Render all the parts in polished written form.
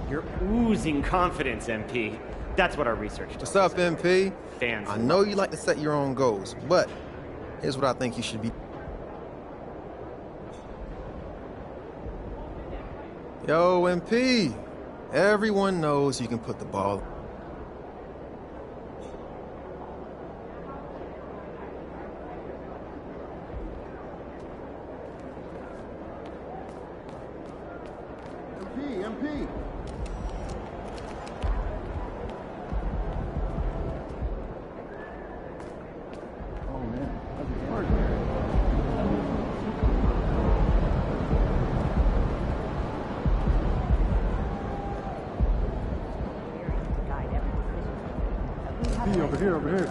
You're oozing confidence, MP. That's what our research does. What's up, MP? Fans. I know you like to set your own goals, but here's what I think you should be. Yo, MP. Everyone knows you can put the ball. MP. Oh man, that's hard. Over here.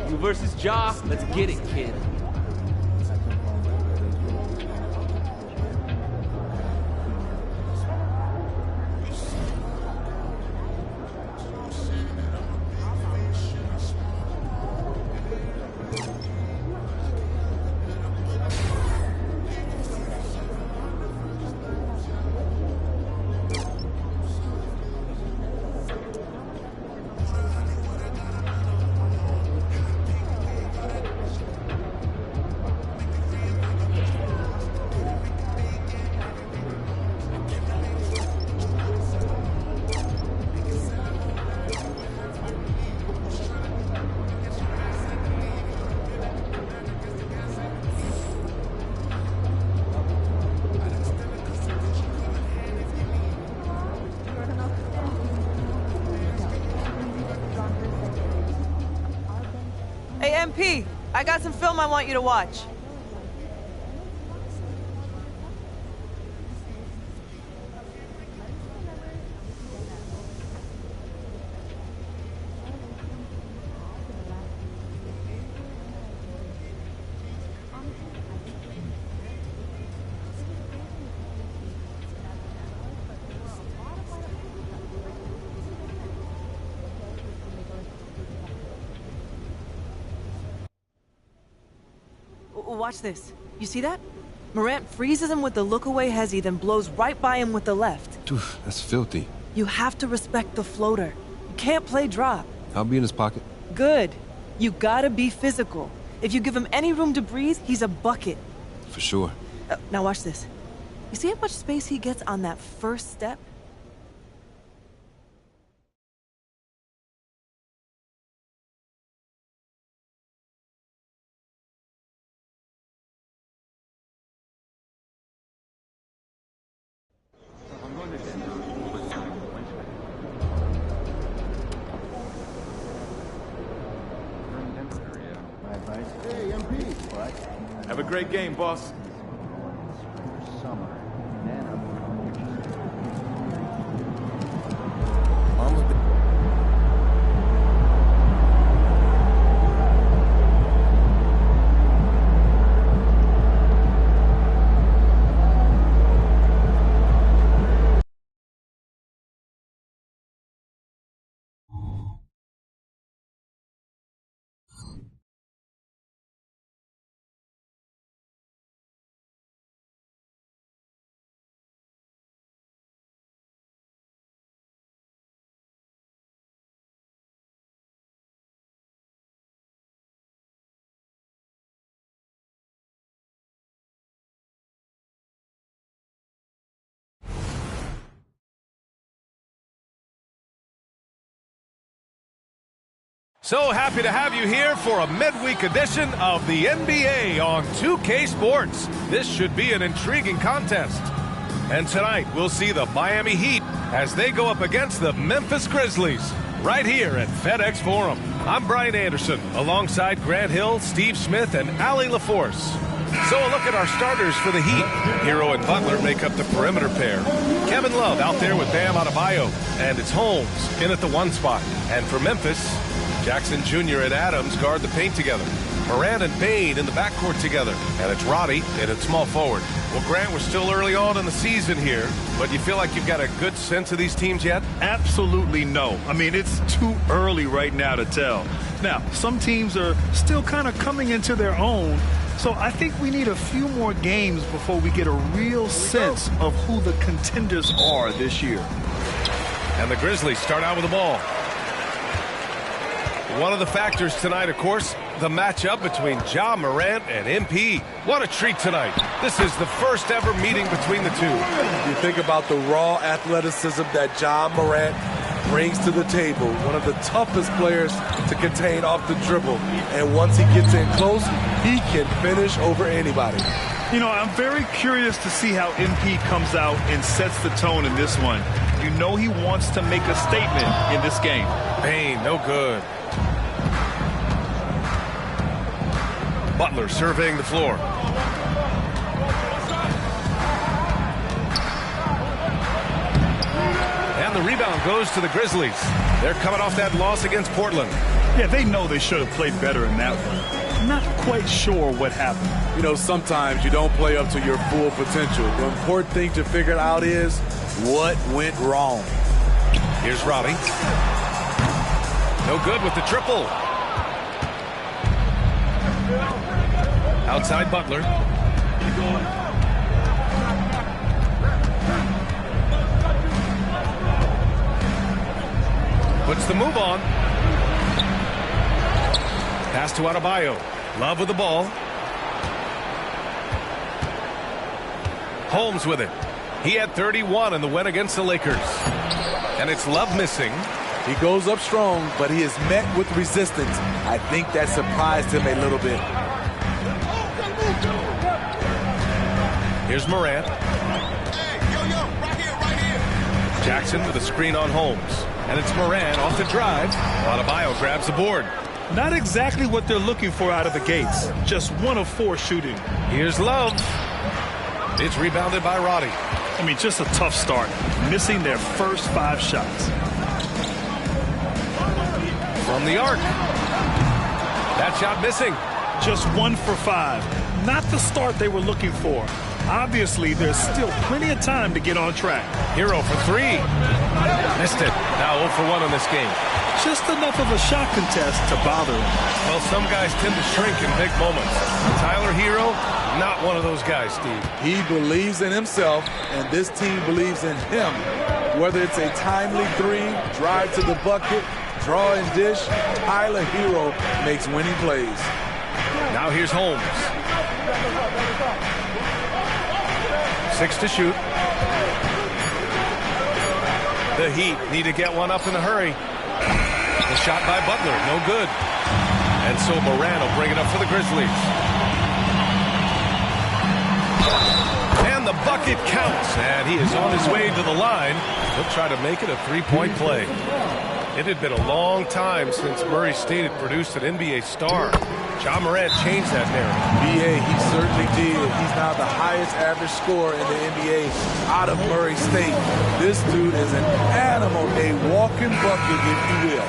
You versus Ja, let's get it, kid. Hey, MP, I got some film I want you to watch. Watch this. You see that? Morant freezes him with the look-away hezzy, then blows right by him with the left. Dude, that's filthy. You have to respect the floater. You can't play drop. I'll be in his pocket. Good. You gotta be physical. If you give him any room to breathe, he's a bucket. For sure. Now watch this. You see how much space he gets on that first step? Hey, MP. What? Have a great game, boss. Summer. So happy to have you here for a midweek edition of the NBA on 2K Sports. This should be an intriguing contest. And tonight, we'll see the Miami Heat as they go up against the Memphis Grizzlies right here at FedEx Forum. I'm Brian Anderson, alongside Grant Hill, Steve Smith, and Allie LaForce. So a look at our starters for the Heat. Hero and Butler make up the perimeter pair. Kevin Love out there with Bam Adebayo, and it's Holmes in at the 1 spot. And for Memphis, Jackson Jr. and Adams guard the paint together. Morant and Payne in the backcourt together. And it's Roddy in at small forward. Well, Grant, we're still early on in the season here, but you feel like you've got a good sense of these teams yet? Absolutely no. I mean, it's too early right now to tell. Now, some teams are still kind of coming into their own, so I think we need a few more games before we get a real sense of who the contenders are this year. And the Grizzlies start out with the ball. One of the factors tonight, of course, the matchup between Ja Morant and MP. What a treat tonight. This is the first ever meeting between the two. You think about the raw athleticism that Ja Morant brings to the table. One of the toughest players to contain off the dribble. And once he gets in close, he can finish over anybody. You know, I'm very curious to see how MP comes out and sets the tone in this one. You know he wants to make a statement in this game. Payne, no good. Butler surveying the floor. And the rebound goes to the Grizzlies. They're coming off that loss against Portland. Yeah, they know they should have played better in that one. Not quite sure what happened. You know, sometimes you don't play up to your full potential. The important thing to figure out is what went wrong. Here's Robbie. No good with the triple. Outside Butler. Puts the move on. Pass to Adebayo. Love with the ball. Holmes with it. He had 31 in the win against the Lakers. And it's Love missing. He goes up strong, but he is met with resistance. I think that surprised him a little bit. Here's Morant. Jackson with a screen on Holmes. And it's Morant off the drive. Adebayo grabs the board. Not exactly what they're looking for out of the gates. Just 1 of 4 shooting. Here's Love. It's rebounded by Roddy. I mean, just a tough start. Missing their first 5 shots. From the arc. That shot missing. Just 1 for 5. Not the start they were looking for. Obviously, there's still plenty of time to get on track. Hero for 3. Missed it. Now 0 for 1 in this game. Just enough of a shot contest to bother him. Well, some guys tend to shrink in big moments. Tyler Hero, not one of those guys, Steve. He believes in himself, and this team believes in him. Whether it's a timely 3, drive to the bucket, draw and dish, Tyler Hero makes winning plays. Now here's Holmes. 6 to shoot. The Heat need to get one up in a hurry. The shot by Butler, no good. And so Morant will bring it up for the Grizzlies. And the bucket counts. And he is on his way to the line. He'll try to make it a 3-point play. It had been a long time since Murray State had produced an NBA star. Ja Morant changed that narrative. BA, he certainly did. He's now the highest average scorer in the NBA out of Murray State. This dude is an animal, a walking bucket, if you will.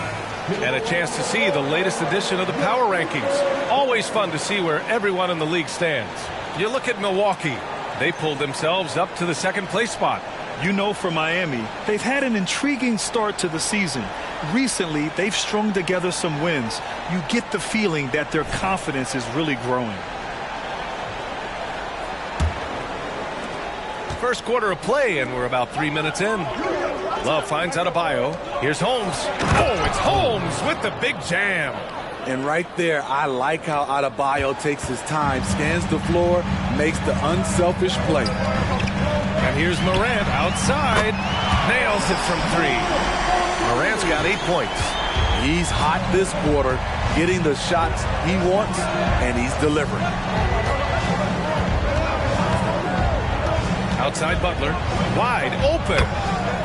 And a chance to see the latest edition of the power rankings. Always fun to see where everyone in the league stands. You look at Milwaukee. They pulled themselves up to the 2nd place spot. You know, for Miami, they've had an intriguing start to the season. Recently, they've strung together some wins. You get the feeling that their confidence is really growing. First quarter of play, and we're about 3 minutes in. Love finds Adebayo. Here's Holmes. Oh, it's Holmes with the big jam. And right there, I like how Adebayo takes his time, scans the floor, makes the unselfish play. And here's Morant outside. Nails it from 3. Morant's got 8 points. He's hot this quarter, getting the shots he wants, and he's delivering. Outside Butler. Wide open.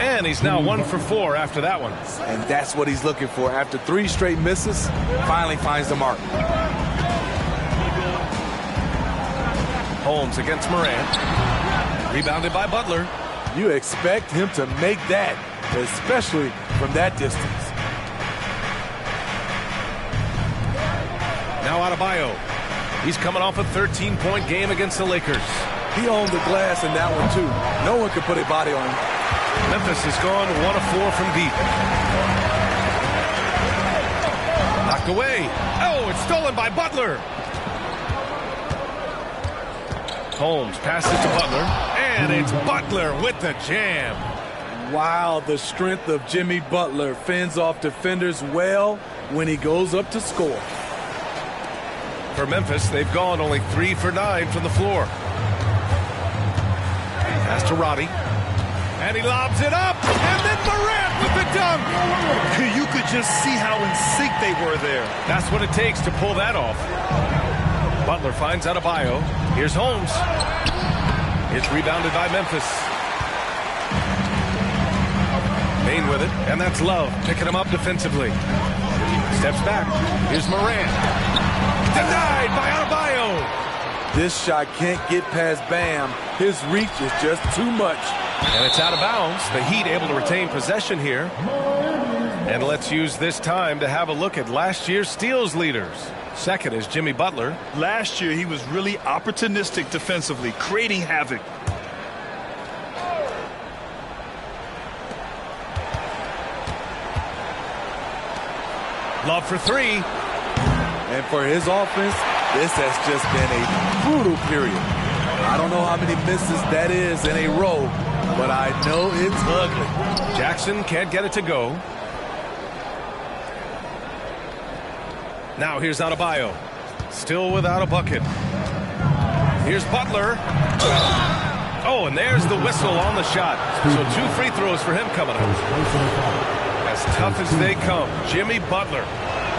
And he's now 1 for 4 after that one. And that's what he's looking for. After 3 straight misses, finally finds the mark. Holmes against Morant. Rebounded by Butler. You expect him to make that, especially from that distance. Now Adebayo. He's coming off a 13-point game against the Lakers. He owned the glass in that one, too. No one could put a body on him. Memphis has gone 1 of 4 from deep. Knocked away. Oh, it's stolen by Butler. Holmes passes to Butler, and it's Butler with the jam. Wow, the strength of Jimmy Butler fends off defenders well when he goes up to score. For Memphis, they've gone only 3 for 9 from the floor. Pass to Roddy. And he lobs it up. And then Morant with the dunk. You could just see how in sync they were there. That's what it takes to pull that off. Butler finds Adebayo. Here's Holmes. It's rebounded by Memphis. Bain with it. And that's Love picking him up defensively. Steps back. Here's Morant. Denied by Adebayo. This shot can't get past Bam. His reach is just too much. And it's out of bounds. The Heat able to retain possession here. And let's use this time to have a look at last year's steals leaders. Second is Jimmy Butler. Last year, he was really opportunistic defensively, creating havoc. Love for 3. And for his offense, this has just been a brutal period. I don't know how many misses that is in a row, but I know it's ugly. Jackson can't get it to go. Now here's Adebayo. Still without a bucket. Here's Butler. Oh, and there's the whistle on the shot. So 2 free throws for him coming up. As tough as they come, Jimmy Butler.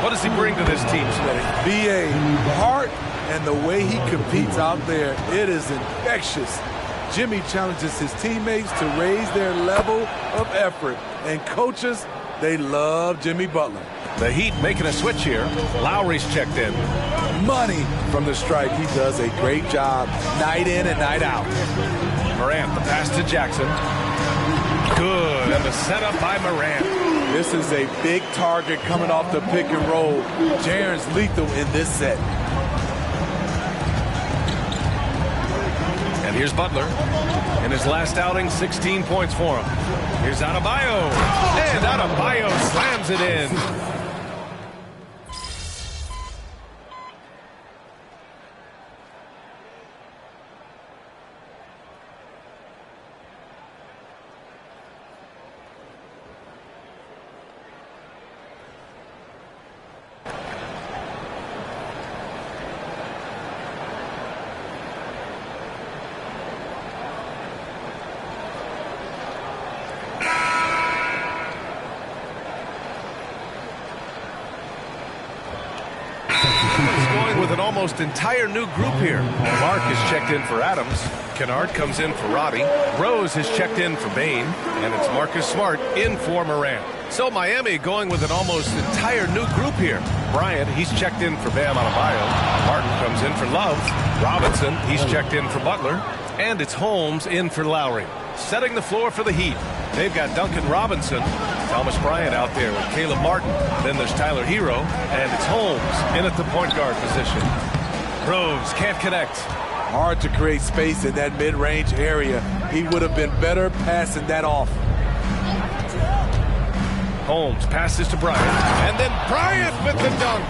What does he bring to this team, Smitty? BA, heart and the way he competes out there, it is infectious. Jimmy challenges his teammates to raise their level of effort. And coaches, they love Jimmy Butler. The Heat making a switch here. Lowry's checked in. Money from the stripe. He does a great job night in and night out. Morant, the pass to Jackson. Good, and the setup by Morant. This is a big target coming off the pick and roll. Jaren's lethal in this set. And here's Butler. In his last outing, 16 points for him. Here's Adebayo. And Adebayo slams it in. Almost entire new group here. Mark is checked in for Adams. Kennard comes in for Roddy. Rose has checked in for Bain. And it's Marcus Smart in for Morant. So Miami going with an almost entire new group here. Bryant, he's checked in for Bam Adebayo. Martin comes in for Love. Robinson, he's checked in for Butler. And it's Holmes in for Lowry. Setting the floor for the Heat. They've got Duncan Robinson, Thomas Bryant out there with Caleb Martin. Then there's Tyler Hero, and it's Holmes in at the point guard position. Rose can't connect. Hard to create space in that mid-range area. He would have been better passing that off. Holmes passes to Bryant, and then Bryant with the dunk.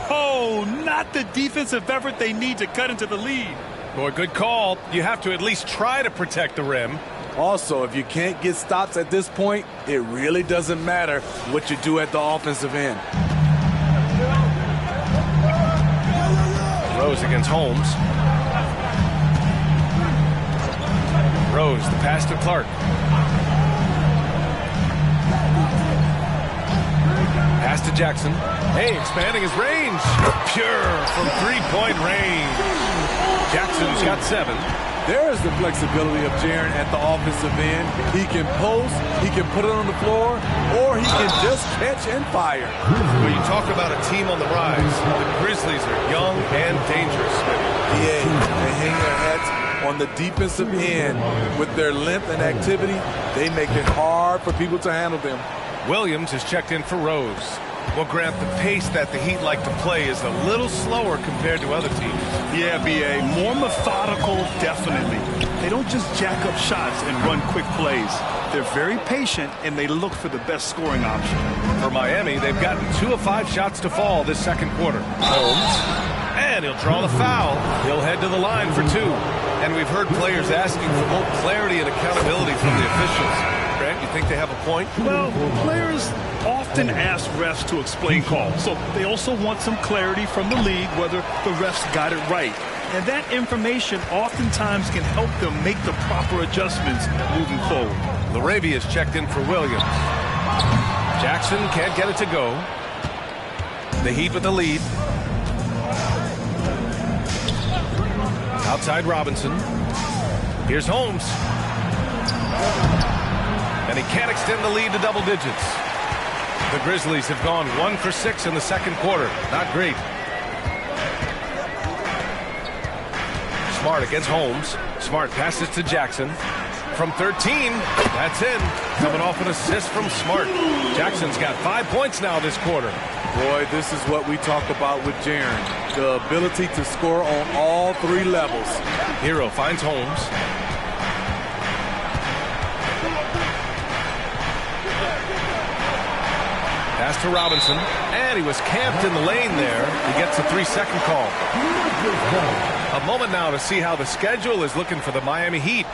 Oh, not the defensive effort they need to cut into the lead. Boy, good call. You have to at least try to protect the rim. Also, if you can't get stops at this point, it really doesn't matter what you do at the offensive end. Rose against Holmes. Rose, the pass to Clark. Pass to Jackson. Hey, expanding his range. Pure from three-point range. Jackson's got 7. There's the flexibility of Jaren at the offensive end. He can post, he can put it on the floor, or he can just catch and fire. When you talk about a team on the rise, the Grizzlies are young and dangerous. Yeah, they hang their hats on the defensive end. With their length and activity, they make it hard for people to handle them. Williams is checked in for Rose. Well, Grant, the pace that the Heat like to play is a little slower compared to other teams. Yeah, B.A. More methodical, definitely. They don't just jack up shots and run quick plays. They're very patient, and they look for the best scoring option. For Miami, they've gotten 2 of 5 shots to fall this second quarter. Holmes, and he'll draw the foul. He'll head to the line for 2. And we've heard players asking for more clarity and accountability from the officials. Grant, you think they have a point? Well, players often ask refs to explain calls, so they also want some clarity from the league whether the refs got it right. And that information oftentimes can help them make the proper adjustments moving forward. Larabia's checked in for Williams. Jackson can't get it to go. The Heat with the lead. Outside Robinson. Here's Holmes. And he can't extend the lead to double digits. The Grizzlies have gone 1 for 6 in the second quarter. Not great. Smart against Holmes. Smart passes to Jackson. From 13, that's in. Coming off an assist from Smart. Jackson's got 5 points now this quarter. Boy, this is what we talk about with Jaren. The ability to score on all 3 levels. Hero finds Holmes. Pass to Robinson. And he was camped in the lane there. He gets a 3-second call. A moment now to see how the schedule is looking for the Miami Heat.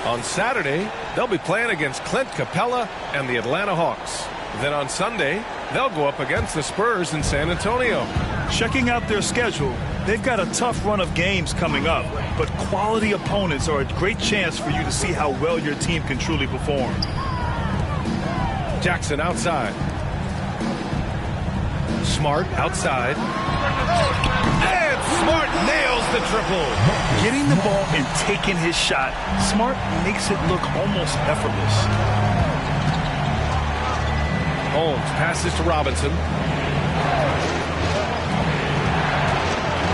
On Saturday, they'll be playing against Clint Capella and the Atlanta Hawks. Then on Sunday, they'll go up against the Spurs in San Antonio. Checking out their schedule, they've got a tough run of games coming up, but quality opponents are a great chance for you to see how well your team can truly perform. Jackson outside. Smart outside. And Smart nails the triple. Getting the ball and taking his shot, Smart makes it look almost effortless. Holmes passes to Robinson.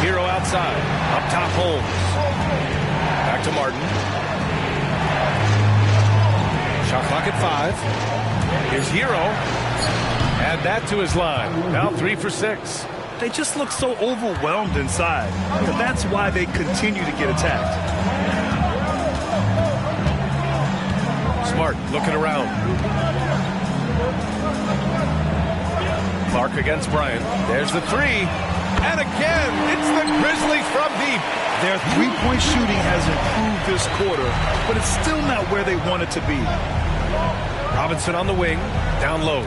Hero outside. Up top, Holmes. Back to Martin. Shot clock at 5. Here's Hero. Add that to his line. Now 3 for 6. They just look so overwhelmed inside. But that's why they continue to get attacked. Smart looking around. Clark against Bryant. There's the 3. And again, it's the Grizzlies from deep. Their three-point shooting has improved this quarter, but it's still not where they want it to be. Robinson on the wing. Down low.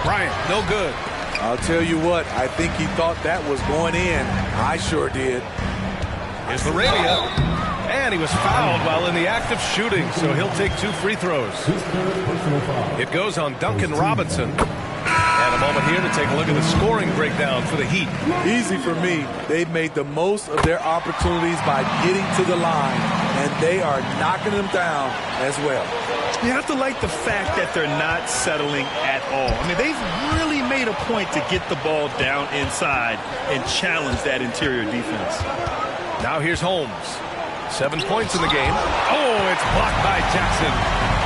Bryant, no good. I'll tell you what, I think he thought that was going in. I sure did. Here's Larabia. And he was fouled while in the act of shooting, so he'll take 2 free throws. It goes on Duncan Robinson. And a moment here to take a look at the scoring breakdown for the Heat. Easy for me. They've made the most of their opportunities by getting to the line, and they are knocking them down as well. You have to like the fact that they're not settling at all. I mean, they've really made a point to get the ball down inside and challenge that interior defense. Now here's Holmes. 7 points in the game. Oh, it's blocked by Jackson.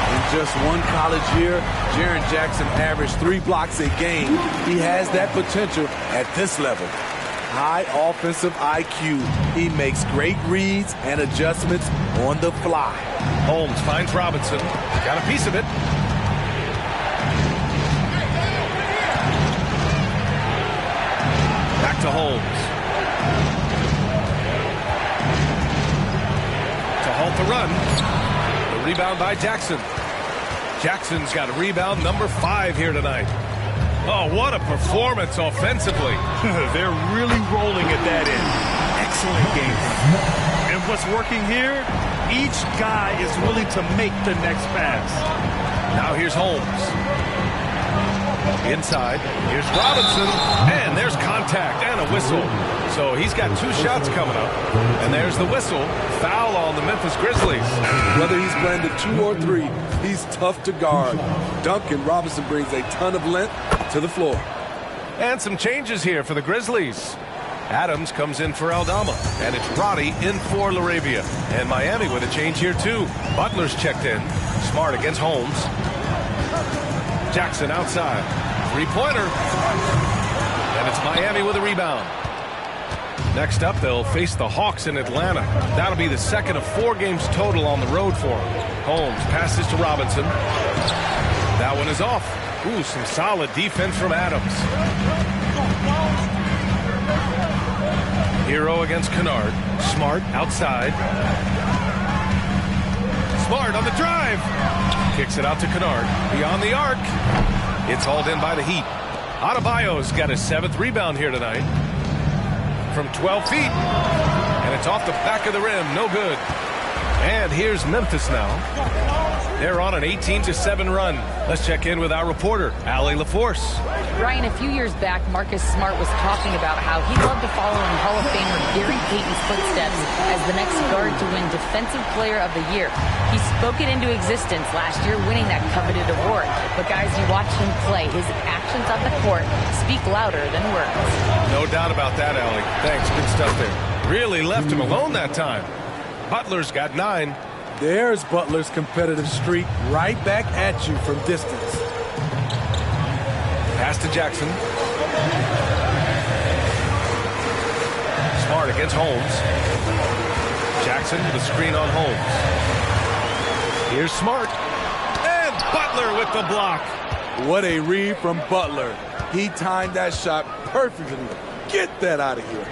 In just one college year, Jaren Jackson averaged 3 blocks a game. He has that potential at this level. High offensive IQ. He makes great reads and adjustments on the fly. Holmes finds Robinson. Got a piece of it. Back to Holmes. To halt the run. The rebound by Jackson. Jackson's got a rebound number 5 here tonight. Oh, what a performance offensively. They're really rolling at that end. Excellent game. And what's working here? Each guy is willing to make the next pass. Now here's Holmes. Inside. Here's Robinson. And there's contact and a whistle. So he's got 2 shots coming up. And there's the whistle. Foul on the Memphis Grizzlies. Whether he's playing the 2 or 3, he's tough to guard. Duncan Robinson brings a ton of length to the floor. And some changes here for the Grizzlies. Adams comes in for Aldama, and it's Roddy in for Larabia. And Miami with a change here too. Butler's checked in. Smart against Holmes. Jackson outside. Three-pointer. And it's Miami with a rebound. Next up, they'll face the Hawks in Atlanta. That'll be the second of 4 games total on the road for them. Holmes passes to Robinson. That one is off. Ooh, some solid defense from Adams. Hero against Kennard. Smart outside. Smart on the drive. Kicks it out to Kennard. Beyond the arc. It's hauled in by the Heat. Adebayo's got his 7th rebound here tonight. From 12 feet. And it's off the back of the rim. No good. And here's Memphis now. They're on an 18-7 run. Let's check in with our reporter, Allie LaForce. Ryan, a few years back, Marcus Smart was talking about how he'd love to follow in Hall of Famer Gary Payton's footsteps as the next guard to win Defensive Player of the Year. He spoke it into existence last year, winning that coveted award. But guys, you watch him play. His actions on the court speak louder than words. No doubt about that, Allie. Thanks. Good stuff there. Really left him alone that time. Butler's got 9. There's Butler's competitive streak right back at you from distance. Pass to Jackson. Smart against Holmes. Jackson with a screen on Holmes. Here's Smart. And Butler with the block. What a read from Butler. He timed that shot perfectly. Get that out of here.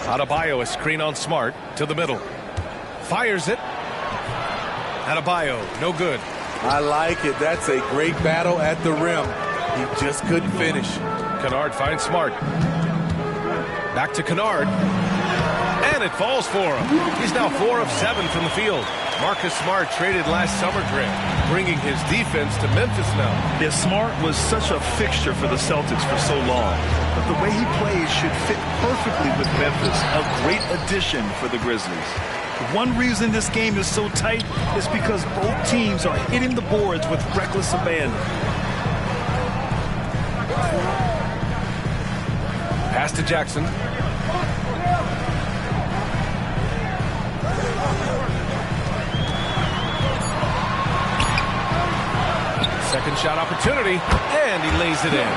Adebayo, a screen on Smart to the middle. Fires it. Adebayo, no good. I like it. That's a great battle at the rim. He just couldn't finish. Kennard finds Smart. Back to Kennard. And it falls for him. He's now 4 of 7 from the field. Marcus Smart traded last summer draft, bringing his defense to Memphis now. Yeah, Smart was such a fixture for the Celtics for so long. But the way he plays should fit perfectly with Memphis. A great addition for the Grizzlies. One reason this game is so tight is because both teams are hitting the boards with reckless abandon. Pass to Jackson. Second shot opportunity, and he lays it in.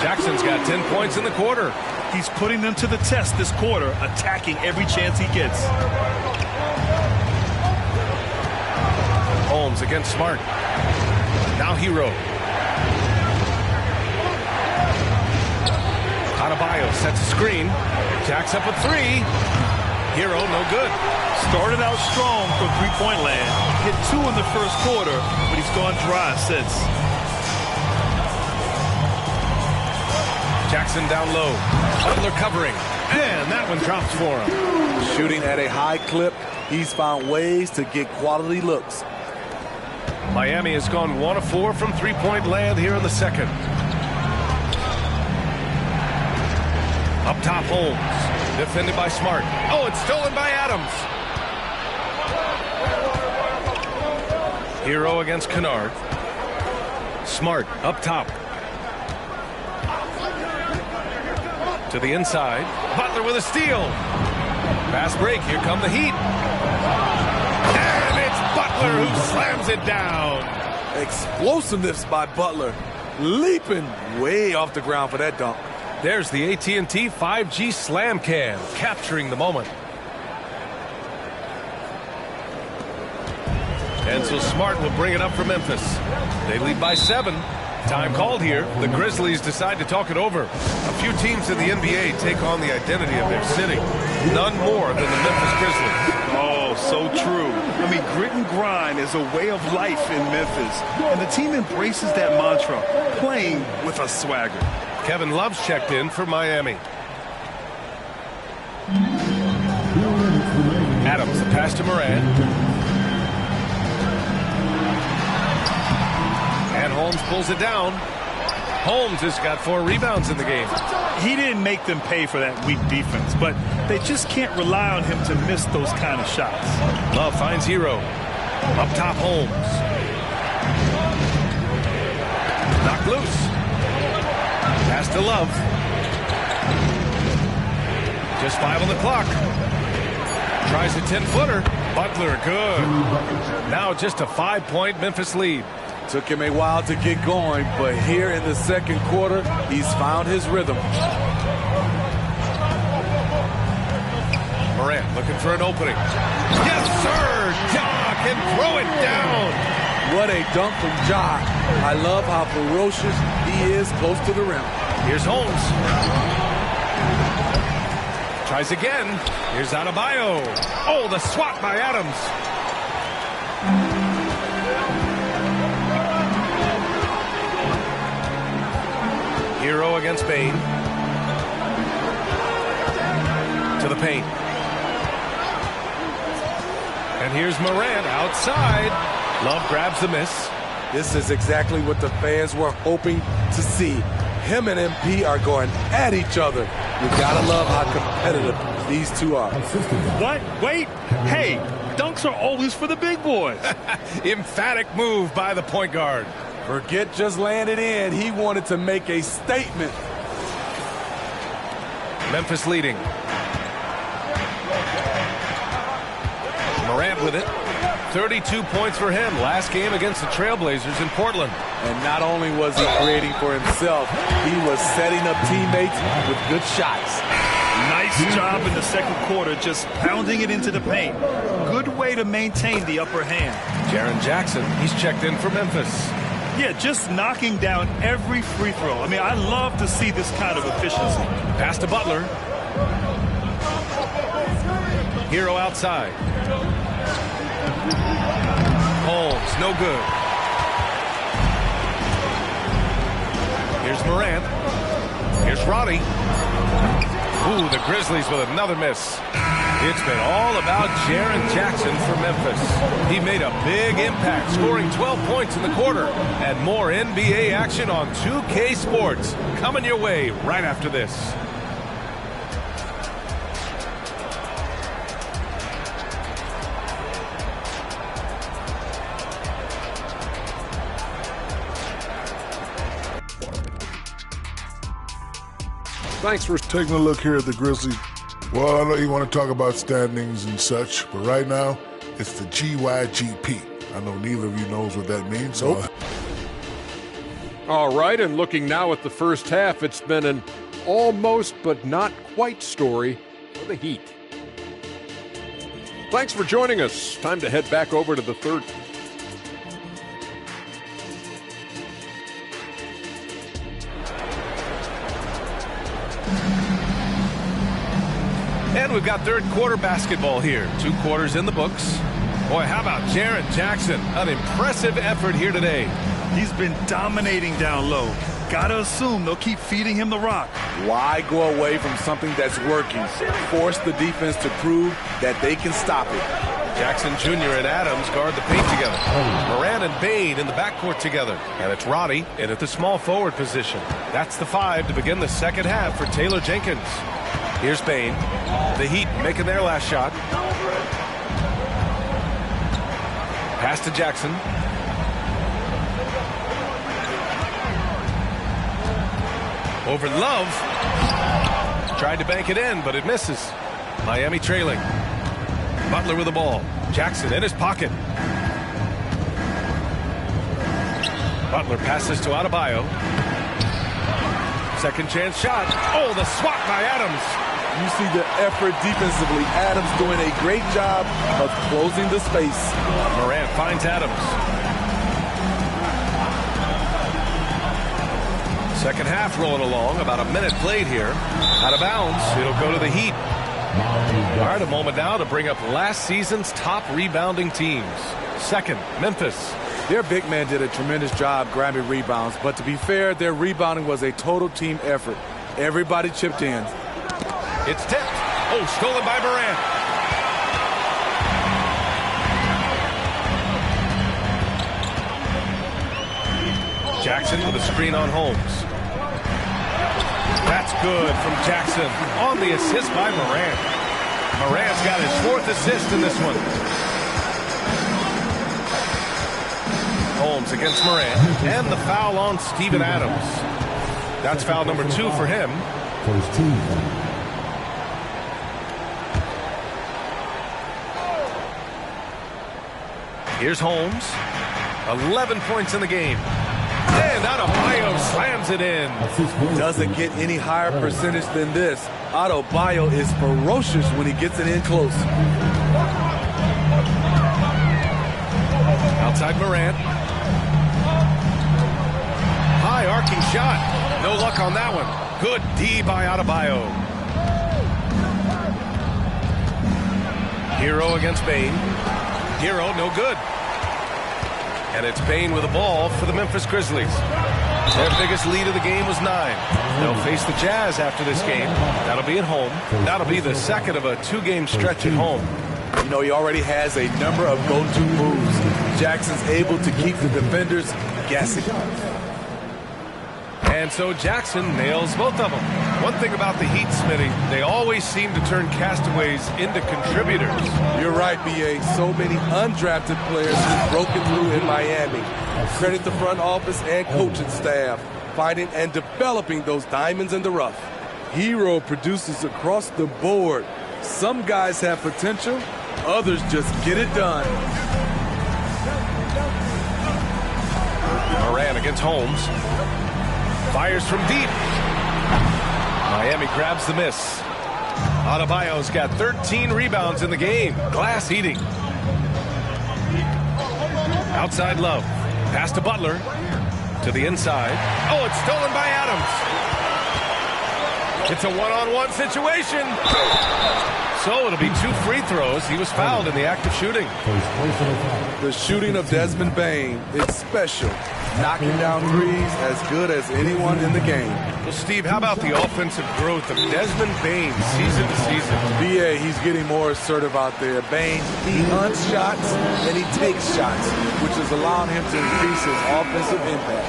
Jackson's got 10 points in the quarter. He's putting them to the test this quarter, attacking every chance he gets. Holmes against Smart. Now Hero. Adebayo sets a screen. Jacks up a 3. Hero, no good. Started out strong from three-point land. Hit 2 in the first quarter, but he's gone dry since. Jackson down low. Butler covering. And that one drops for him. Shooting at a high clip, he's found ways to get quality looks. Miami has gone 1 of 4 from three-point land here in the second. Up top, Holmes. Defended by Smart. Oh, it's stolen by Adams. Hero against Kennard. Smart up top. To the inside. Butler with a steal. Fast break. Here come the Heat. And it's Butler who slams it down. Explosiveness by Butler. Leaping way off the ground for that dunk. There's the AT&T 5G Slam Cam, capturing the moment. And so Smart will bring it up for Memphis. They lead by 7. Time called here. The Grizzlies decide to talk it over. A few teams in the NBA take on the identity of their city. None more than the Memphis Grizzlies. Oh, so true. I mean, grit and grind is a way of life in Memphis. And the team embraces that mantra, playing with a swagger. Kevin Love's checked in for Miami. Adams, the pass to Moran. And Holmes pulls it down. Holmes has got 4 rebounds in the game. He didn't make them pay for that weak defense, but they just can't rely on him to miss those kind of shots. Love finds Hero. Up top, Holmes. Knocked loose. Pass to Love. Just 5 on the clock. Tries a 10-footer. Butler, good. Now just a 5-point Memphis lead. Took him a while to get going, but here in the second quarter, he's found his rhythm. Morant looking for an opening. Yes, sir! Ja can throw it down. What a dunk from Ja. I love how ferocious he is close to the rim. Here's Holmes. Tries again. Here's Adebayo. Oh, the swat by Adams. Hero against Bane. To the paint. And here's Morant outside. Love grabs the miss. This is exactly what the fans were hoping to see. Him and MP are going at each other. You gotta love how competitive these two are. What? Wait. Hey, dunks are always for the big boys. Emphatic move by the point guard. Forget just laying it in. He wanted to make a statement. Memphis leading. Morant with it. 32 points for him last game against the Trailblazers in Portland. And not only was he creating for himself, he was setting up teammates with good shots. Nice job in the second quarter, just pounding it into the paint. Good way to maintain the upper hand. Jaren Jackson, he's checked in for Memphis. Yeah, just knocking down every free throw. I mean, I love to see this kind of efficiency. Pass to Butler. Hero outside. Holmes, no good. Here's Morant. Here's Roddy. Ooh, the Grizzlies with another miss. It's been all about Jaren Jackson for Memphis. He made a big impact, scoring 12 points in the quarter. And more NBA action on 2K Sports coming your way right after this. Thanks for taking a look here at the Grizzlies. Well, I know you want to talk about standings and such, but right now, it's the GYGP. I know neither of you knows what that means. So All right, and looking now at the first half, it's been an almost but not quite story for the Heat. Thanks for joining us. Time to head back over to the third. And we've got third quarter basketball here. 2 quarters in the books. Boy, how about Jaren Jackson? An impressive effort here today. He's been dominating down low. Gotta assume they'll keep feeding him the rock. Why go away from something that's working? Force the defense to prove that they can stop it. Jackson Jr. and Adams guard the paint together. Morant and Bane in the backcourt together. And it's Roddy in at the small forward position. That's the 5 to begin the second half for Taylor Jenkins. Here's Bane. The Heat making their last shot. Pass to Jackson. Over Love. Tried to bank it in, but it misses. Miami trailing. Butler with the ball. Jackson in his pocket. Butler passes to Adebayo. Second chance shot. Oh, the swat by Adams. You see the effort defensively. Adams doing a great job of closing the space. Morant finds Adams. Second half rolling along. About a minute played here. Out of bounds. It'll go to the Heat. All right, a moment now to bring up last season's top rebounding teams. Second, Memphis. Their big man did a tremendous job grabbing rebounds, but to be fair, their rebounding was a total team effort. Everybody chipped in. It's tipped. Oh, stolen by Morant. Jackson with a screen on Holmes. That's good from Jackson on the assist by Morant. Morant's got his 4th assist in this one. Holmes against Morant, and the foul on Steven Adams. That's foul number 2 for him. First team. Here's Holmes. 11 points in the game. And Adebayo slams it in. Doesn't get any higher percentage than this. Adebayo is ferocious when he gets it in close. Outside Morant. High arcing shot. No luck on that one. Good D by Adebayo. Hero against Bane. Hero, no good. And it's Bane with the ball for the Memphis Grizzlies. Their biggest lead of the game was 9. They'll face the Jazz after this game. That'll be at home. That'll be the second of a 2-game stretch at home. You know, he already has a number of go-to moves. Jackson's able to keep the defenders guessing. And so Jackson nails both of them. One thing about the Heat, Smitty, they always seem to turn castaways into contributors. You're right, B.A. So many undrafted players have broken through in Miami. Credit the front office and coaching staff, finding and developing those diamonds in the rough. Hero produces across the board. Some guys have potential, others just get it done. Moran against Holmes. Fires from deep. Miami grabs the miss. Adebayo's got 13 rebounds in the game. Glass eating. Outside Love. Pass to Butler. To the inside. Oh, it's stolen by Adams. It's a one-on-one situation. So it'll be 2 free throws. He was fouled in the act of shooting. The shooting of Desmond Bane is special. Knocking down threes as good as anyone in the game. Well, Steve, how about the offensive growth of Desmond Bane season to season? B.A., he's getting more assertive out there. Bane, he hunts shots and he takes shots, which is allowing him to increase his offensive impact.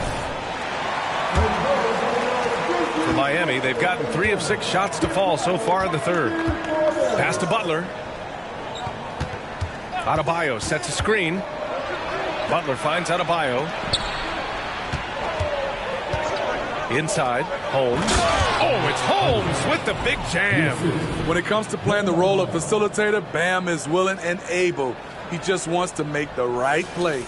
For Miami, they've gotten 3 of 6 shots to fall so far in the third. Pass to Butler. Adebayo sets a screen. Butler finds Adebayo. Inside, Holmes. Oh, it's Holmes with the big jam. When it comes to playing the role of facilitator, Bam is willing and able. He just wants to make the right play.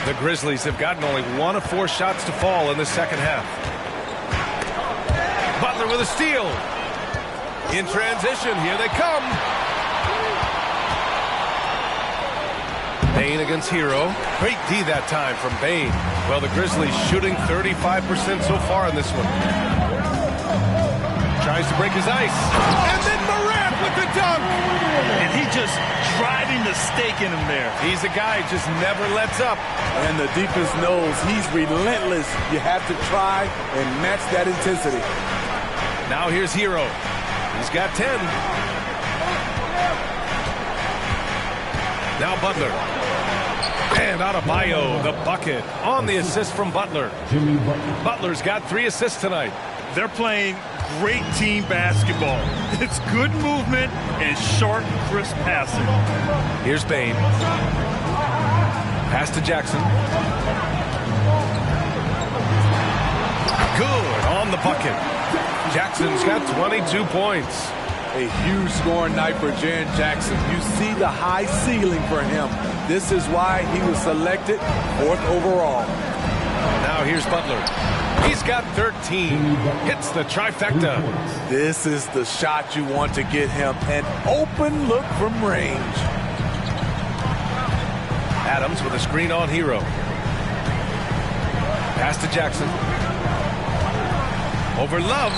The Grizzlies have gotten only 1 of 4 shots to fall in the second half. Butler with a steal. In transition, here they come. Bane against Hero. Great D that time from Bane. Well, the Grizzlies shooting 35% so far in this one. Tries to break his ice. And then Morant with the dunk. And he just driving the stake in him there. He's a guy who just never lets up. And the defense knows he's relentless. You have to try and match that intensity. Now here's Hero. He's got 10. Now Butler. And Adebayo, the bucket, on the assist from Butler. Butler's got 3 assists tonight. They're playing great team basketball. It's good movement and sharp, crisp passing. Here's Bane. Pass to Jackson. Good on the bucket. Jackson's got 22 points. A huge scoring night for Jaren Jackson. You see the high ceiling for him. This is why he was selected 4th overall. Now here's Butler. He's got 13. Hits the trifecta. This is the shot you want to get him. An open look from range. Adams with a screen on Hero. Pass to Jackson. Over Love.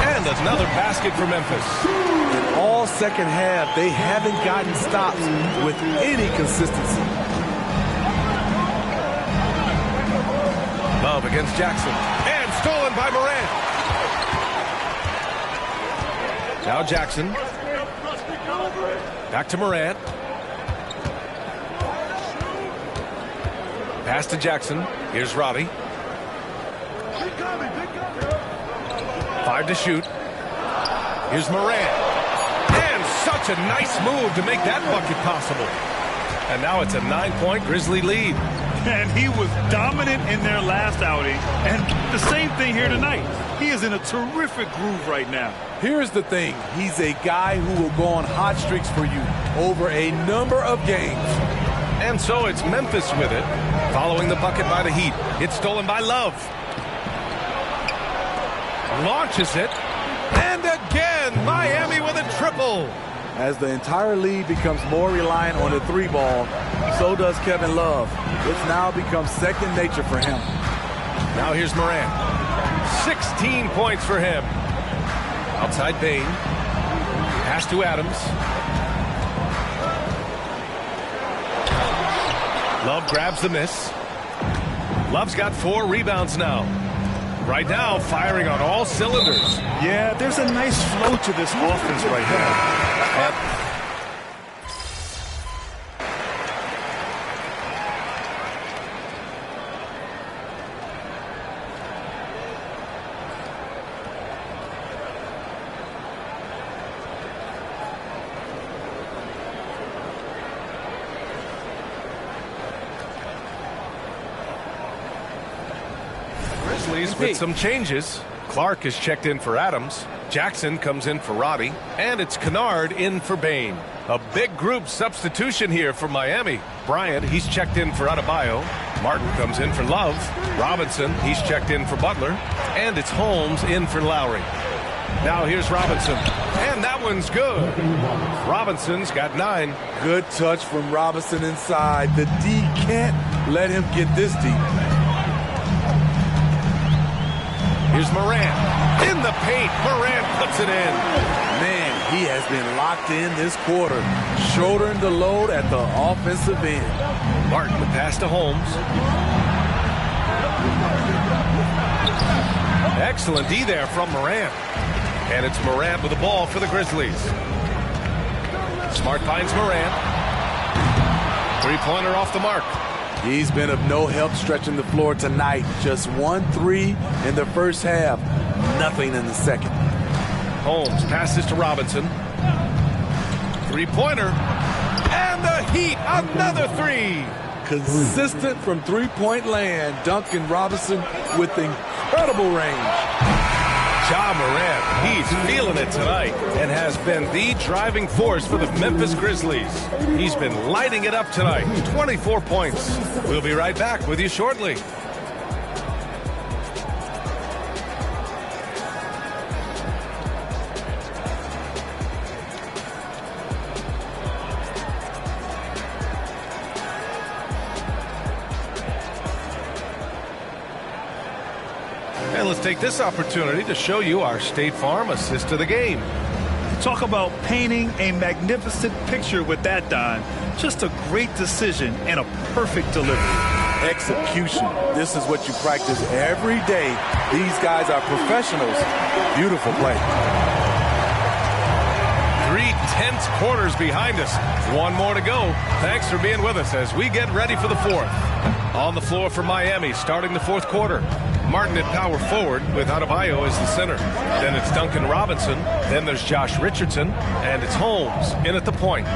And another basket for Memphis. In all second half, they haven't gotten stops with any consistency. Love against Jackson. And stolen by Morant. Now Jackson. Back to Morant. Pass to Jackson. Here's Roddy. 5 to shoot. Here's Morant. And such a nice move to make that bucket possible. And now it's a 9-point Grizzly lead. And he was dominant in their last outing. And the same thing here tonight. He is in a terrific groove right now. Here's the thing. He's a guy who will go on hot streaks for you over a number of games. And so it's Memphis with it, following the bucket by the Heat. It's stolen by Love. Launches it. And again, Miami with a triple. As the entire league becomes more reliant on the three ball, so does Kevin Love. It's now become second nature for him. Now here's Morant. 16 points for him. Outside Bain. Pass to Adams. Love grabs the miss. Love's got 4 rebounds now. Right now, firing on all cylinders. Yeah, there's a nice flow to this offense right now. Grizzlies with some changes. Clark is checked in for Adams. Jackson comes in for Roddy. And it's Kennard in for Bain. A big group substitution here for Miami. Bryant, he's checked in for Adebayo. Martin comes in for Love. Robinson, he's checked in for Butler. And it's Holmes in for Lowry. Now here's Robinson. And that one's good. Robinson's got 9. Good touch from Robinson inside. The D can't let him get this deep. Here's Morant. In the paint. Morant puts it in. Man, he has been locked in this quarter. Shouldering the load at the offensive end. Martin, the pass to Holmes. Excellent D there from Morant. And it's Morant with the ball for the Grizzlies. Smart finds Morant. Three-pointer off the mark. He's been of no help stretching the floor tonight. Just 1 3 in the first half. Nothing in the second. Holmes passes to Robinson. Three-pointer. And the Heat, another 3. Consistent from three-point land. Duncan Robinson with incredible range. Ja Morant, he's feeling it tonight and has been the driving force for the Memphis Grizzlies. He's been lighting it up tonight. 24 points. We'll be right back with you shortly. And let's take this opportunity to show you our State Farm assist to the game. Talk about painting a magnificent picture with that, Don. Just a great decision and a perfect delivery. Execution. This is what you practice every day. These guys are professionals. Beautiful play. 3 tense quarters behind us. 1 more to go. Thanks for being with us as we get ready for the 4th. On the floor for Miami, starting the 4th quarter. Martin at power forward with Adebayo as the center. Then it's Duncan Robinson. Then there's Josh Richardson. And it's Holmes in at the point.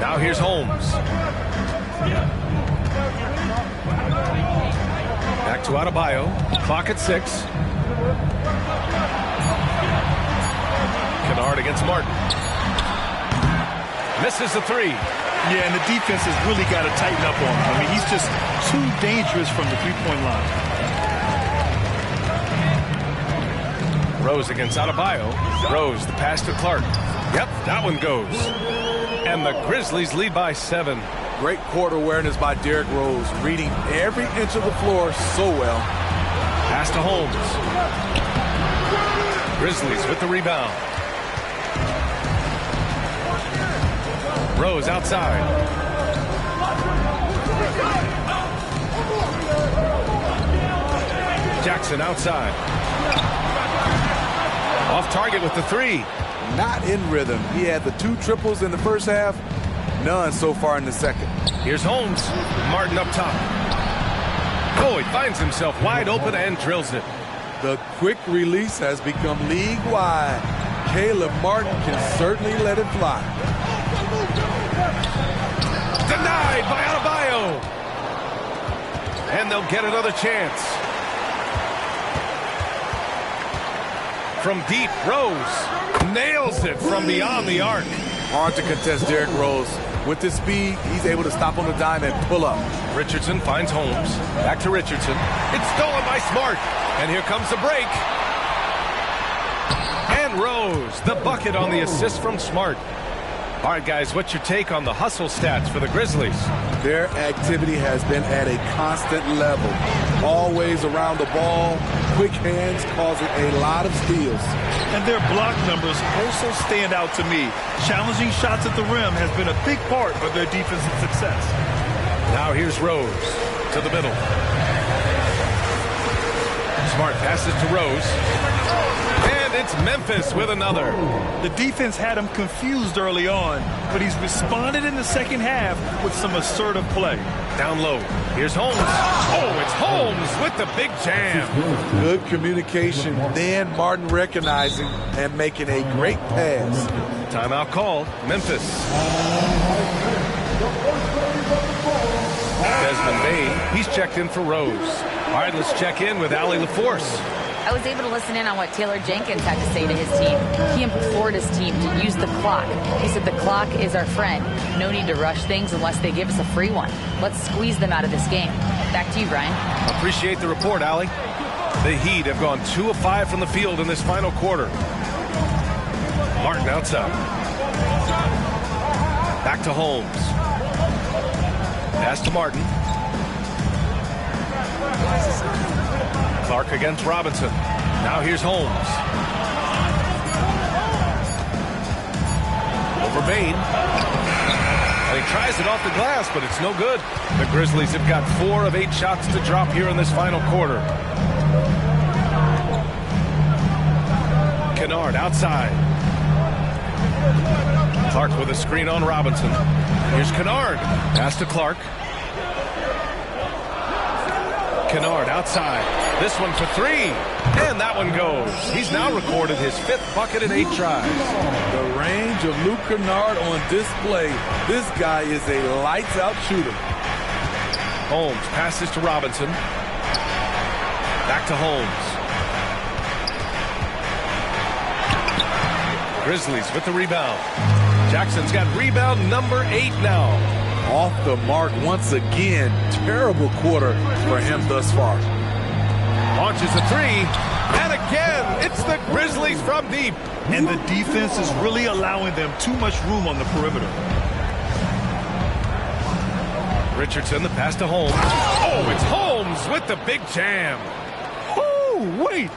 Now here's Holmes. Back to Adebayo. Clock at 6. Kennard against Martin. Misses the 3. Yeah, and the defense has really got to tighten up on him. I mean, he's just too dangerous from the three-point line. Rose against Adebayo. Rose, the pass to Clark. Yep, that one goes. And the Grizzlies lead by 7. Great court awareness by Derrick Rose, reading every inch of the floor so well. Pass to Holmes. Grizzlies with the rebound. Rose outside. Jackson outside. Off target with the 3. Not in rhythm. He had the 2 triples in the first half. None so far in the second. Here's Holmes. Martin up top. Oh, he finds himself wide open and drills it. The quick release has become league-wide. Caleb Martin can certainly let it fly. Denied by Adebayo. And they'll get another chance. From deep, Rose nails it from beyond the arc. Hard to contest Derrick Rose. With his speed, he's able to stop on the dime and pull up. Richardson finds Holmes. Back to Richardson. It's stolen by Smart. And here comes the break. And Rose, the bucket on the assist from Smart. All right, guys, what's your take on the hustle stats for the Grizzlies? Their activity has been at a constant level. Always around the ball, quick hands causing a lot of steals. And their block numbers also stand out to me. Challenging shots at the rim has been a big part of their defensive success. Now here's Rose to the middle. Smart passes to Rose. And it's Memphis with another. The defense had him confused early on, but he's responded in the second half with some assertive play. Down low. Here's Holmes. Oh, it's Holmes with the big jam. Good communication. Then Martin recognizing and making a great pass. Timeout called. Memphis. Desmond Bain. He's checked in for Rose. All right, let's check in with Allie LaForce. I was able to listen in on what Taylor Jenkins had to say to his team. He implored his team to use the clock. He said the clock is our friend. No need to rush things unless they give us a free one. Let's squeeze them out of this game. Back to you, Brian. Appreciate the report, Allie. The Heat have gone 2 of 5 from the field in this final quarter. Martin outside. Back to Holmes. Pass to Martin. Clark against Robinson. Now here's Holmes. Over Bain. And he tries it off the glass, but it's no good. The Grizzlies have got 4 of 8 shots to drop here in this final quarter. Kennard outside. Clark with a screen on Robinson. Here's Kennard. Pass to Clark. Kennard outside. This one for 3. And that one goes. He's now recorded his 5th bucket in 8 tries. The range of Luke Kennard on display. This guy is a lights-out shooter. Holmes passes to Robinson. Back to Holmes. Grizzlies with the rebound. Jackson's got rebound number 8 now. Off the mark once again. Terrible quarter for him thus far. Launches a 3. And again, it's the Grizzlies from deep. And the defense is really allowing them too much room on the perimeter. Richardson, the pass to Holmes. Oh, it's Holmes with the big jam. Oh, wait.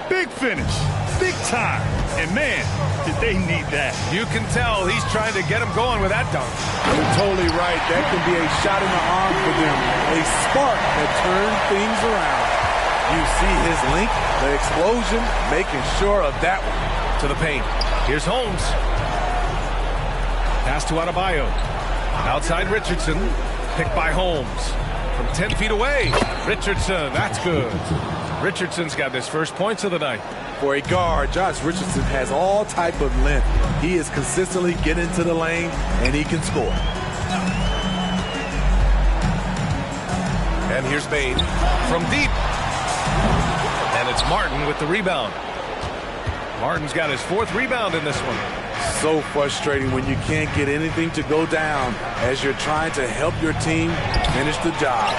Big finish. Big time. And man, did they need that. You can tell he's trying to get him going with that dunk. You're totally right. That can be a shot in the arm for them. A spark that turns things around. You see his link, the explosion, making sure of that one. To the paint. Here's Holmes. Pass to Adebayo. Outside Richardson. Picked by Holmes. From 10 feet away. Richardson, that's good. Richardson's got his first points of the night. For a guard, Josh Richardson has all type of length. He is consistently getting to the lane, and he can score. And here's Bain from deep. And it's Martin with the rebound. Martin's got his 4th rebound in this one. So frustrating when you can't get anything to go down as you're trying to help your team finish the job.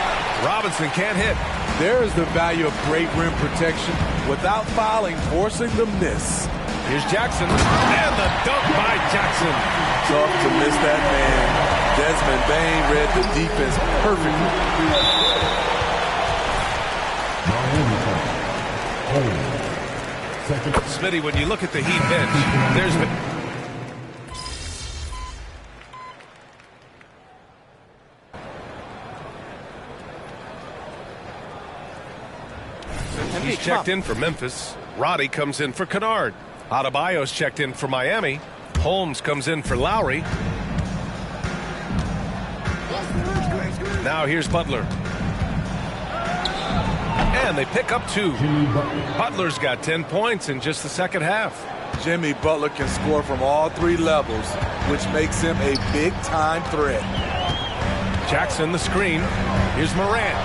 Robinson can't hit. There is the value of great rim protection without fouling, forcing the miss. Here's Jackson. And the dunk by Jackson. Tough to miss that man. Desmond Bain read the defense perfectly. Smitty, when you look at the Heat bench, there's been... He's checked in for Memphis. Roddy comes in for Kennard. Adebayo's checked in for Miami. Holmes comes in for Lowry. Now here's Butler. And they pick up 2. Butler's got 10 points in just the second half. Jimmy Butler can score from all 3 levels, which makes him a big-time threat. Jackson the screen. Here's Morant.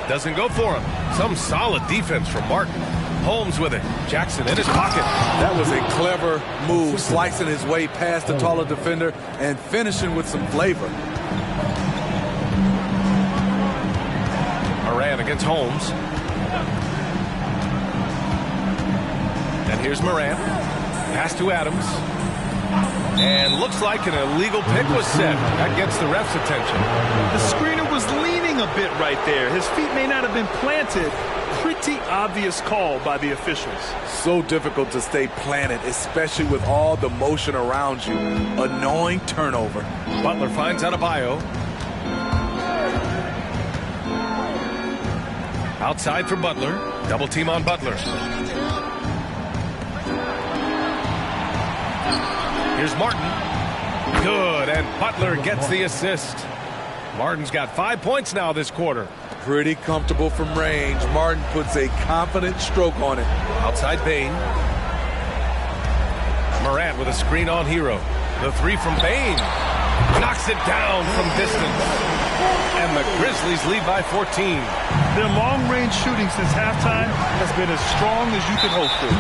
Doesn't go for him. Some solid defense from Martin. Holmes with it. Jackson in his pocket. That was a clever move, slicing his way past the taller defender and finishing with some flavor. Moran against Holmes. And here's Moran. Pass to Adams. And looks like an illegal pick was set. That gets the ref's attention. The screener was leaning a bit right there. His feet may not have been planted. Pretty obvious call by the officials. So difficult to stay planted, especially with all the motion around you. Annoying turnover. Butler finds Adebayo. Outside for Butler. Double team on Butler. Here's Martin. Good, and Butler gets the assist. Martin's got 5 points now this quarter. Pretty comfortable from range. Martin puts a confident stroke on it. Outside Bain. Morant with a screen on Hero. The three from Bain. Knocks it down from distance. And the Grizzlies lead by 14. Their long-range shooting since halftime has been as strong as you could hope for.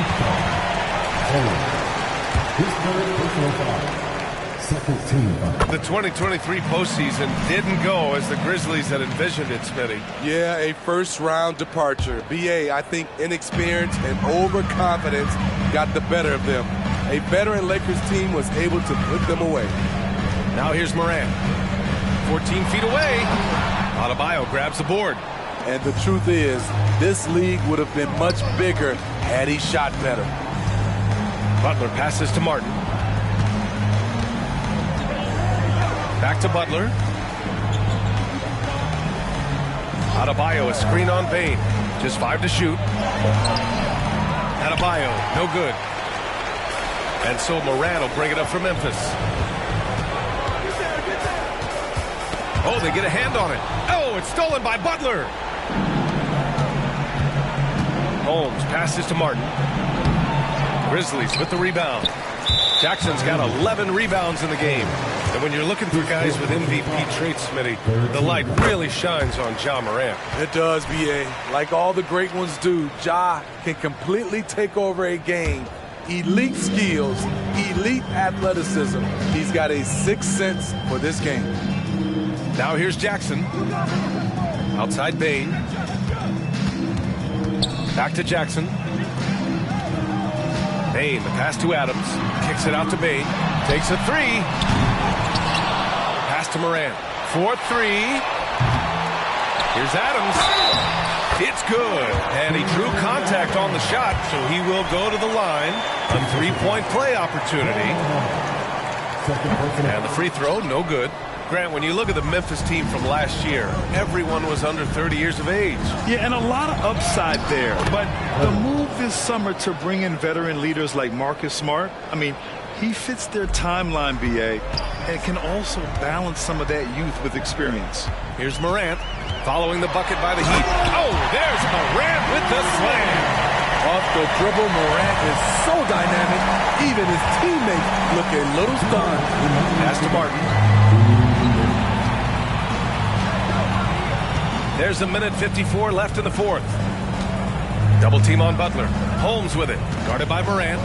The 2023 postseason didn't go as the Grizzlies had envisioned it, Smitty. Yeah, a first-round departure. BA, I think inexperience and overconfidence got the better of them. A veteran Lakers team was able to put them away. Now here's Morant. 14 feet away. Adebayo grabs the board. And the truth is, this league would have been much bigger had he shot better. Butler passes to Martin. Back to Butler. Adebayo, a screen on Bain. Just 5 to shoot. Adebayo, no good. And so Moran will bring it up for Memphis. Oh, they get a hand on it. Oh, it's stolen by Butler. Holmes passes to Martin. Grizzlies with the rebound. Jackson's got 11 rebounds in the game. And when you're looking for guys with MVP traits, Smitty, the light really shines on Ja Morant. It does, BA. Like all the great ones do, Ja can completely take over a game. Elite skills, elite athleticism. He's got a sixth sense for this game. Now here's Jackson. Outside Bain. Back to Jackson. Bain, the pass to Adams. Kicks it out to Bain. Takes a three. Pass to Morant. 4-3. Here's Adams. It's good. And he drew contact on the shot, so he will go to the line. A three-point play opportunity. And the free throw, no good. Grant, when you look at the Memphis team from last year, everyone was under 30 years of age. Yeah, and a lot of upside there. But the move this summer to bring in veteran leaders like Marcus Smart, I mean, he fits their timeline, BA, and can also balance some of that youth with experience. Here's Morant, following the bucket by the Heat. Oh, there's Morant with the slam. Off the dribble, Morant is so dynamic, even his teammates look a little stunned. Pass to Martin. There's a minute 54 left in the fourth. Double team on Butler. Holmes with it. Guarded by Morant.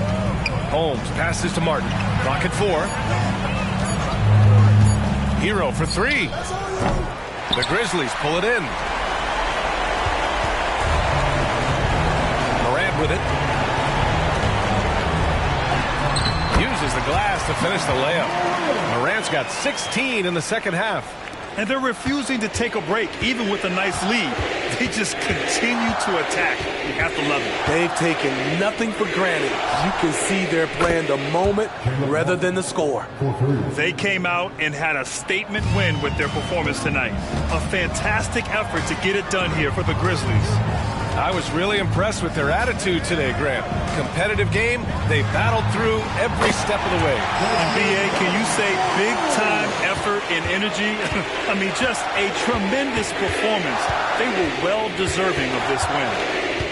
Holmes passes to Martin. Clock at 4. Hero for 3. The Grizzlies pull it in. Morant with it. Uses the glass to finish the layup. Morant's got 16 in the second half. And they're refusing to take a break, even with a nice lead. They just continue to attack. You have to love it. They've taken nothing for granted. You can see they're playing the moment rather than the score. They came out and had a statement win with their performance tonight. A fantastic effort to get it done here for the Grizzlies. I was really impressed with their attitude today, Grant. Competitive game, they battled through every step of the way. And BA, can you say big-time effort and energy? I mean, just a tremendous performance. They were well-deserving of this win.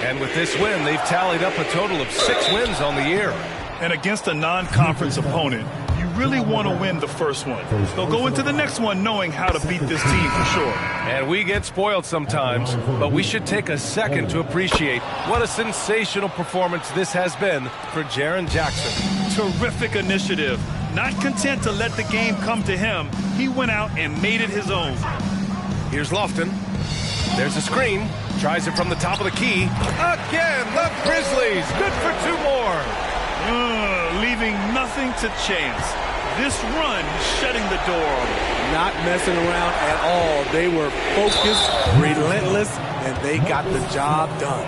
And with this win, they've tallied up a total of 6 wins on the year. And against a non-conference opponent, you really want to win the first one. They'll go into the next one knowing how to beat this team for sure. And we get spoiled sometimes, but we should take a second to appreciate what a sensational performance this has been for Jaren Jackson. Terrific initiative. Not content to let the game come to him, he went out and made it his own. Here's Lofton. There's a screen. Tries it from the top of the key. Again, the Grizzlies. Good for 2 more. Leaving nothing to chance. This run shutting the door on it. Not messing around at all. They were focused, relentless, and they got the job done.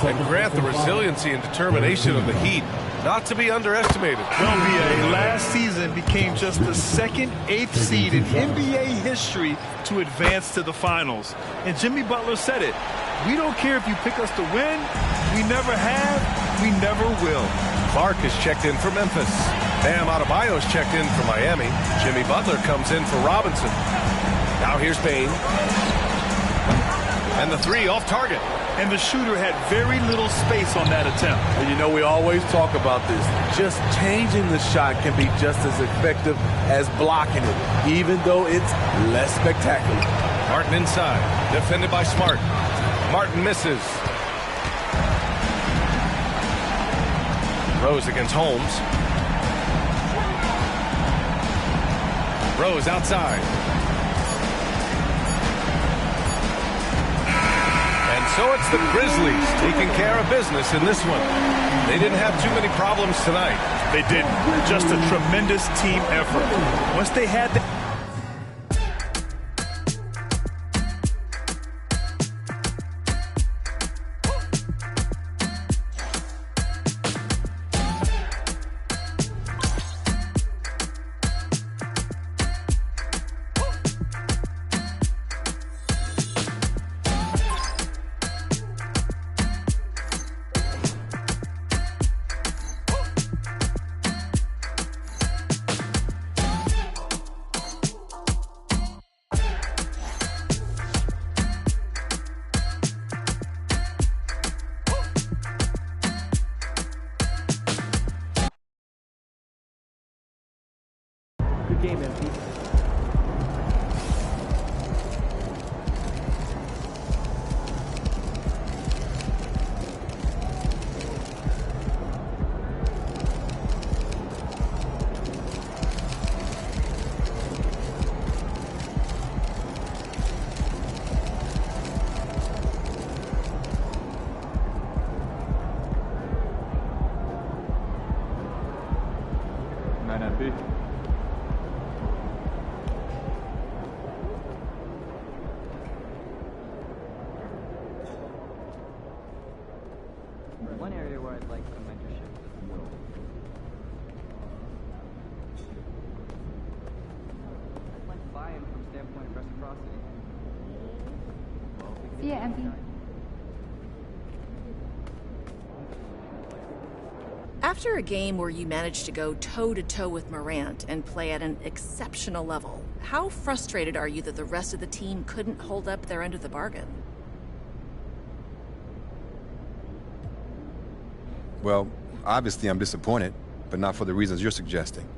And Grant, the resiliency and determination of the Heat, not to be underestimated. Columbia last season became just the second 8th seed in NBA history to advance to the finals. And Jimmy Butler said it. We don't care if you pick us to win. We never have. We never will. Clark is checked in for Memphis. Bam Adebayo's checked in for Miami. Jimmy Butler comes in for Robinson. Now here's Payne. And the 3 off target. And the shooter had very little space on that attempt. And you know, we always talk about this. Just changing the shot can be just as effective as blocking it, even though it's less spectacular. Martin inside, defended by Smart. Martin misses. Rose against Holmes. Rose outside. So it's the Grizzlies taking care of business in this one. They didn't have too many problems tonight. They didn't. Just a tremendous team effort. Once they had the... Good game, MP. One area where I'd like some mentorship. I'd like buy-in from standpoint of reciprocity. See ya, MP. After a game where you managed to go toe-to-toe with Morant and play at an exceptional level, how frustrated are you that the rest of the team couldn't hold up their end of the bargain? Well, obviously I'm disappointed, but not for the reasons you're suggesting.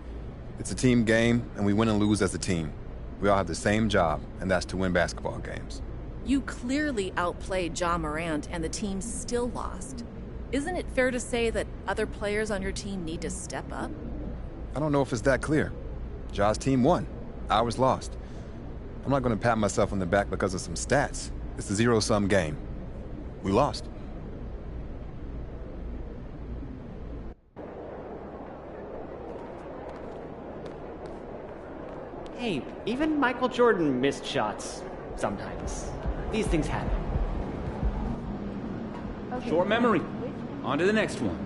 It's a team game, and we win and lose as a team. We all have the same job, and that's to win basketball games. You clearly outplayed Ja Morant, and the team still lost. Isn't it fair to say that other players on your team need to step up? I don't know if it's that clear. Ja's team won. Ours lost. I'm not going to pat myself on the back because of some stats. It's a zero-sum game. We lost. Hey, even Michael Jordan missed shots sometimes. These things happen. Short memory. On to the next one.